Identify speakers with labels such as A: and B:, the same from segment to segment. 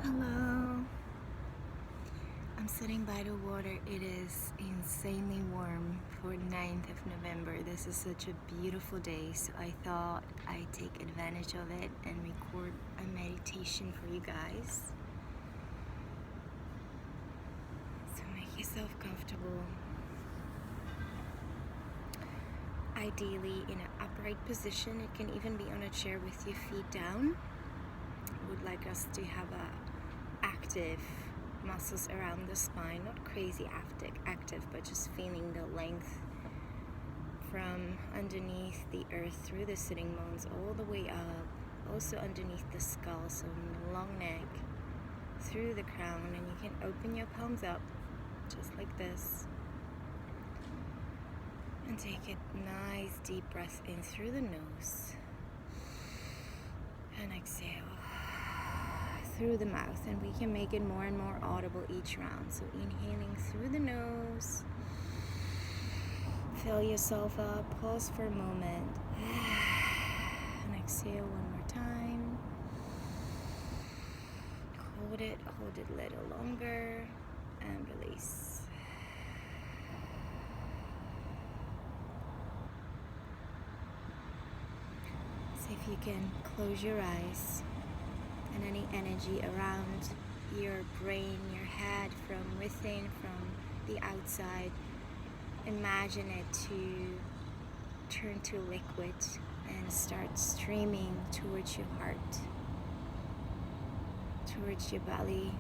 A: Hello. I'm sitting by the water. It is insanely warm for 9th of November. This is such a beautiful day, so I thought I'd take advantage of it and record a meditation for you guys. So make yourself comfortable. Ideally in an upright position. It can even be on a chair with your feet down. I would like us to have active muscles around the spine, not crazy active, but just feeling the length from underneath the earth through the sitting bones all the way up, also underneath the skull, so long neck through the crown. And you can open your palms up just like this and take a nice deep breath in through the nose and exhale through the mouth, and we can make it more and more audible each round. So inhaling through the nose, fill yourself up, pause for a moment, and exhale one more time. Hold it a little longer, and release. See if you can close your eyes. And any energy around your brain, your head, from within, from the outside, imagine it to turn to liquid and start streaming towards your heart, towards your belly,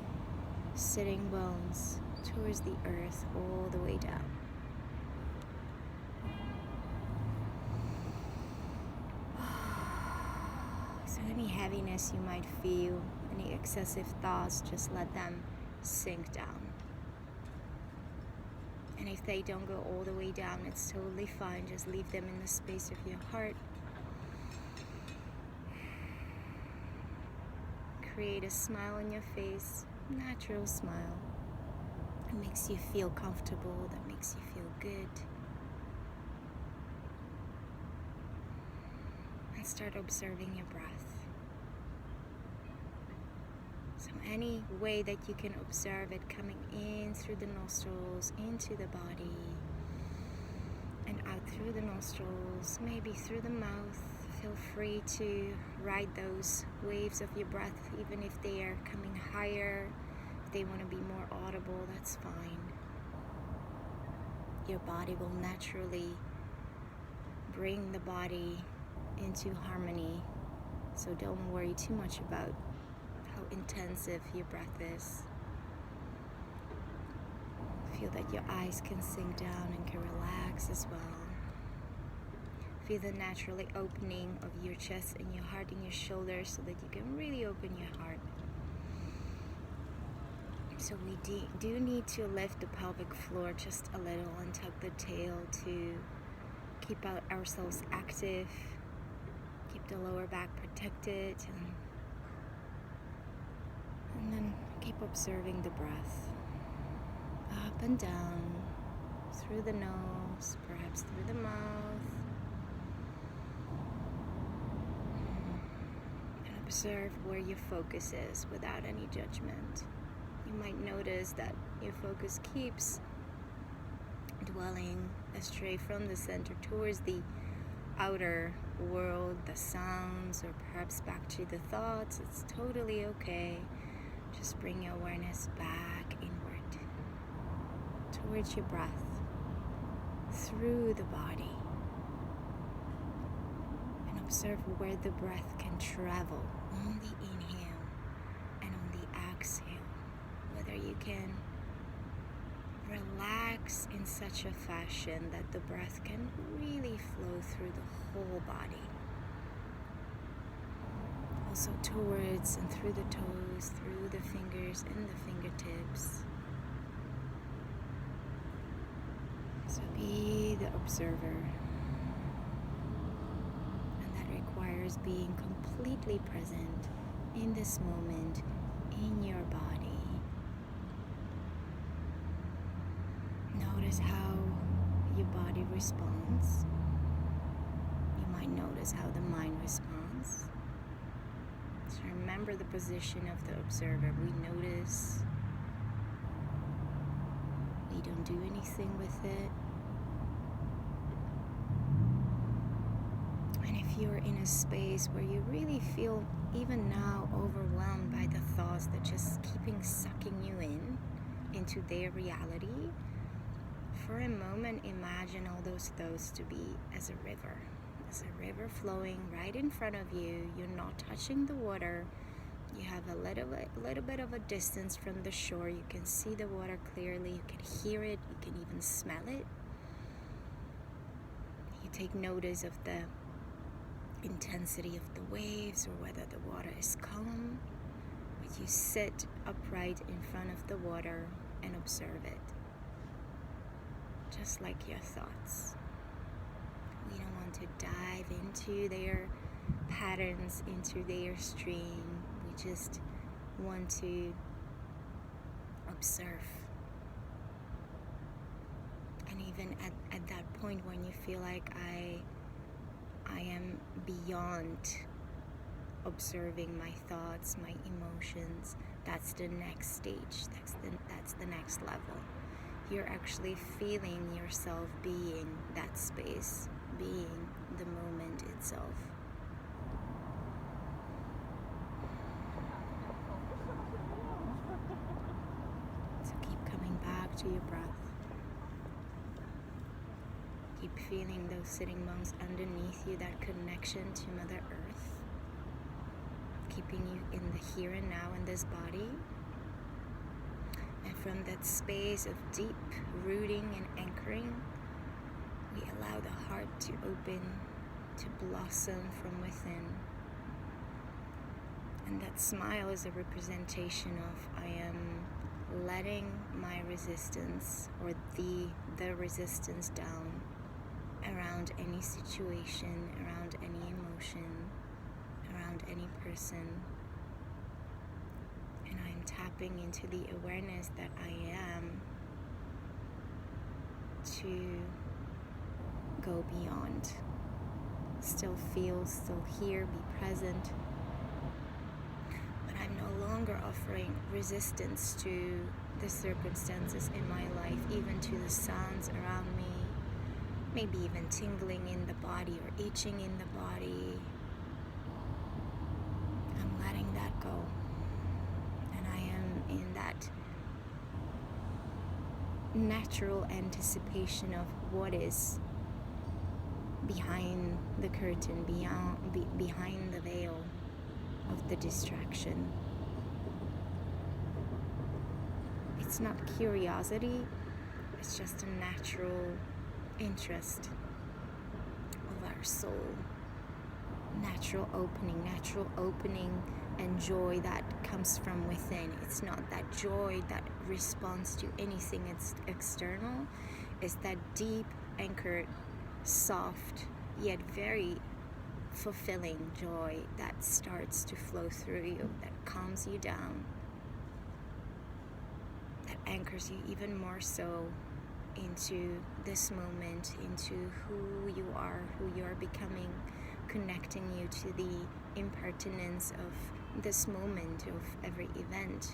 A: sitting bones, towards the earth, all the way down. So any heaviness you might feel, any excessive thoughts, just let them sink down. And if they don't go all the way down, it's totally fine. Just leave them in the space of your heart. Create a smile on your face, natural smile. That makes you feel comfortable, that makes you feel good. And start observing your breath. So any way that you can observe it coming in through the nostrils, into the body, and out through the nostrils, maybe through the mouth. Feel free to ride those waves of your breath, even if they are coming higher. If they want to be more audible, that's fine. Your body will naturally bring the body into harmony, so don't worry too much about how intensive your breath is. Feel that your eyes can sink down and can relax as well. Feel the naturally opening of your chest and your heart and your shoulders so that you can really open your heart. So we do need to lift the pelvic floor just a little and tuck the tail to keep ourselves active. Keep the lower back protected, and then keep observing the breath. Up and down, through the nose, perhaps through the mouth. And observe where your focus is without any judgment. You might notice that your focus keeps dwelling astray from the center towards the outer world, the sounds, or perhaps back to the thoughts. It's totally okay. Just bring your awareness back inward towards your breath, through the body, and observe where the breath can travel on the inhale and on the exhale. Whether you can relax in such a fashion that the breath can really flow through the whole body. Also towards and through the toes, through the fingers and the fingertips. So be the observer. And that requires being completely present in this moment, in your body. Notice how your body responds. You might notice how the mind responds. So remember remember the position of the observer. We notice. We don't do anything with it. And if you're in a space where you really feel, even now, overwhelmed by the thoughts that just keeping sucking you into their reality, for a moment imagine all those thoughts to be as a river. As a river flowing right in front of you. You're not touching the water. You have a little bit of a distance from the shore. You can see the water clearly. You can hear it. You can even smell it. You take notice of the intensity of the waves or whether the water is calm. But you sit upright in front of the water and observe it. Just like your thoughts. We don't want to dive into their patterns, into their stream. We just want to observe. And even at that point when you feel like I am beyond observing my thoughts, my emotions, that's the next stage. That's the next level. You're actually feeling yourself being that space, being the moment itself. So keep coming back to your breath. Keep feeling those sitting bones underneath you, that connection to Mother Earth, keeping you in the here and now in this body. And from that space of deep rooting and anchoring, we allow the heart to open, to blossom from within. And that smile is a representation of I am letting my resistance or the resistance down around any situation, around any emotion, around any person. And I'm tapping into the awareness that I am to go beyond. Still feel, still hear, be present. But I'm no longer offering resistance to the circumstances in my life, even to the sounds around me, maybe even tingling in the body or itching in the body. I'm letting that go. And I am in that natural anticipation of what is behind the curtain, behind the veil of the distraction. It's not curiosity, it's just a natural interest of our soul. Natural opening and joy that comes from within. It's not that joy that responds to anything external. It's that deep, anchored, soft, yet very fulfilling joy that starts to flow through you, that calms you down, that anchors you even more so into this moment, into who you are becoming, connecting you to the impertinence of this moment, of every event.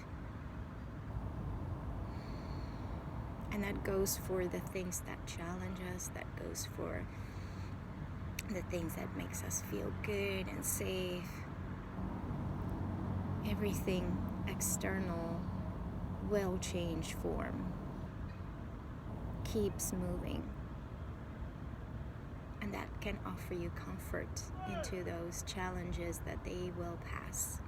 A: And that goes for the things that challenge us, that goes for the things that makes us feel good and safe. Everything external will change form, keeps moving. And that can offer you comfort into those challenges that they will pass.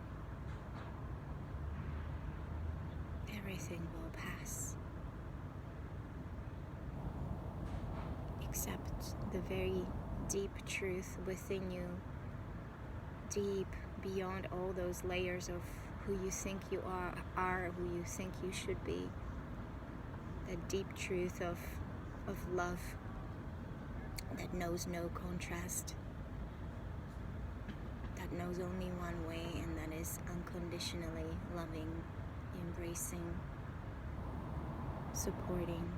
A: Everything will pass. Except the very deep truth within you, deep beyond all those layers of who you think you are who you think you should be. The deep truth of love that knows no contrast, that knows only one way, and that is unconditionally loving, embracing, supporting,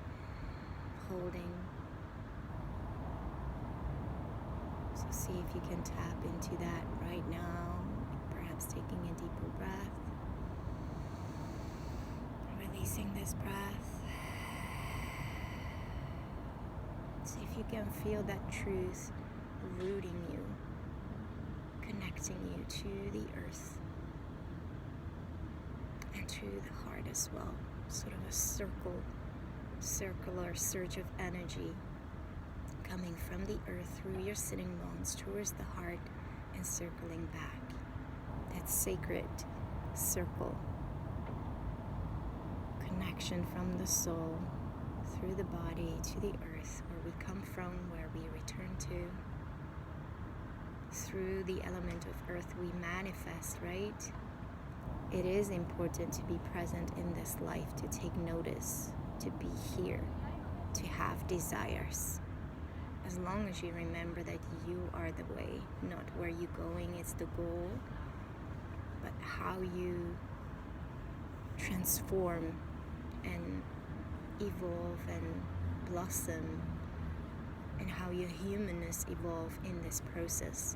A: holding. So see if you can tap into that right now, perhaps taking a deeper this breath. See if you can feel that truth rooting you, connecting you to the earth and to the heart as well. Sort of a circular surge of energy coming from the earth through your sitting bones towards the heart and circling back. That sacred circle. Connection from the soul through the body to the earth, where we come from, where we return to. Through the element of earth we manifest, right? It is important to be present in this life, to take notice, to be here, to have desires. As long as you remember that you are the way, not where you're going, it's the goal, but how you transform and evolve and blossom, and how your humanness evolve in this process.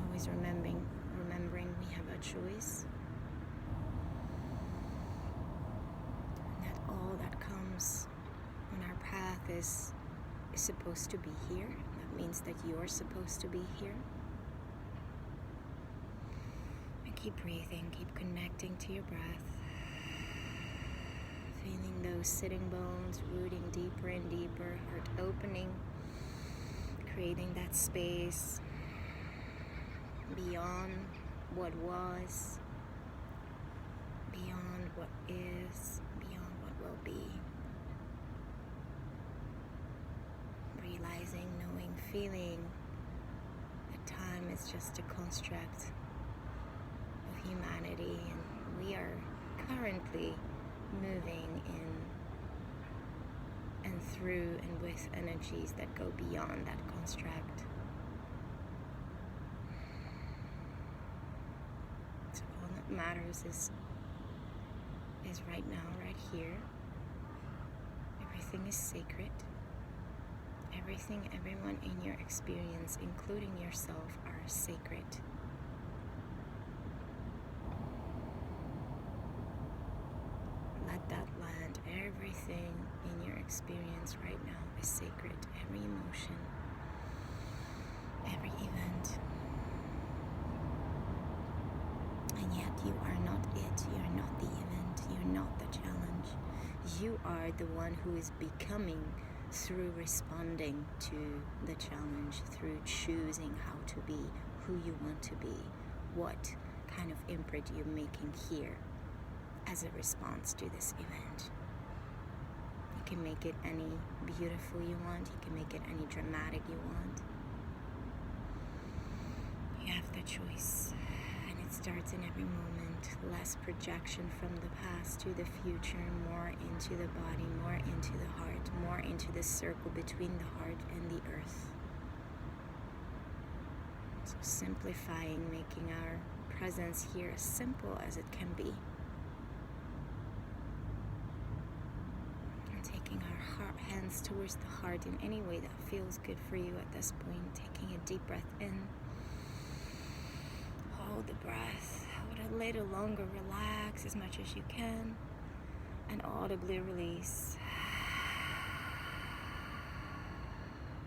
A: Always remembering we have a choice, and that all that comes on our path is supposed to be here. That means that you're supposed to be here. And keep breathing, keep connecting to your breath. Feeling those sitting bones rooting deeper and deeper, heart opening, creating that space beyond what was, beyond what is, beyond what will be. Realizing, knowing, feeling that time is just a construct of humanity, and we are currently moving in and through and with energies that go beyond that construct. So all that matters is right now, right here. Everything is sacred. Everything, everyone in your experience, including yourself, are sacred. Let that land. Everything in your experience right now is sacred. Every emotion, every event. And yet you are not it. You are not the event. You're not the challenge. You are the one who is becoming through responding to the challenge, through choosing how to be, who you want to be, what kind of imprint you're making here as a response to this event. You can make it any beautiful you want. You can make it any dramatic you want. You have the choice, and it starts in every moment. Less projection from the past to the future, more into the body, more into the heart, more into the circle between the heart and the earth. So simplifying, making our presence here as simple as it can be. And taking our hands towards the heart in any way that feels good for you at this point. Taking a deep breath in. Hold the breath. Hold a little longer. Relax as much as you can. And audibly release.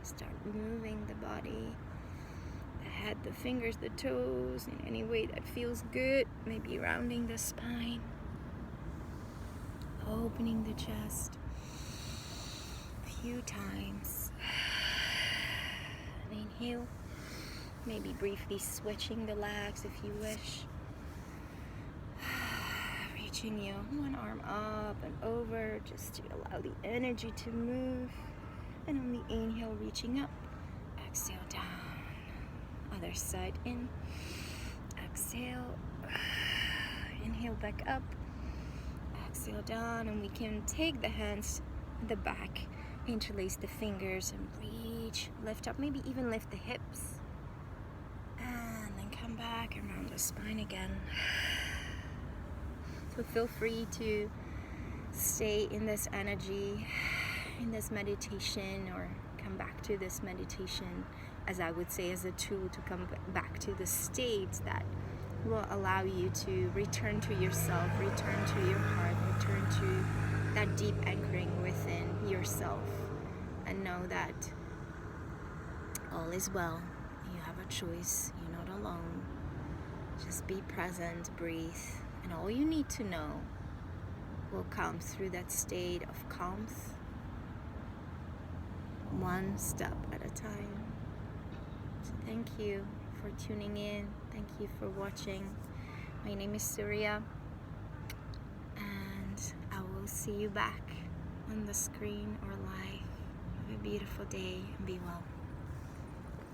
A: Start moving the body. The head, the fingers, the toes in any way that feels good. Maybe rounding the spine. Opening the chest a few times. And inhale. Maybe briefly switching the legs if you wish. Reaching your one arm up and over just to allow the energy to move. And on the inhale, reaching up. Exhale down. Other side in. Exhale. Inhale back up. Exhale down. And we can take the hands in the back. Interlace the fingers and reach. Lift up. Maybe even lift the hips. And then come back around the spine again. So feel free to stay in this energy, in this meditation, or come back to this meditation, as I would say, as a tool to come back to the state that will allow you to return to yourself, return to your heart, return to that deep anchoring within yourself, and know that all is well. You have a choice. You're not alone. Just be present, breathe, and all you need to know will come through that state of calm, one step at a time. So thank you for tuning in. Thank you for watching. My name is Surya, and I will see you back on the screen or live. Have a beautiful day and be well.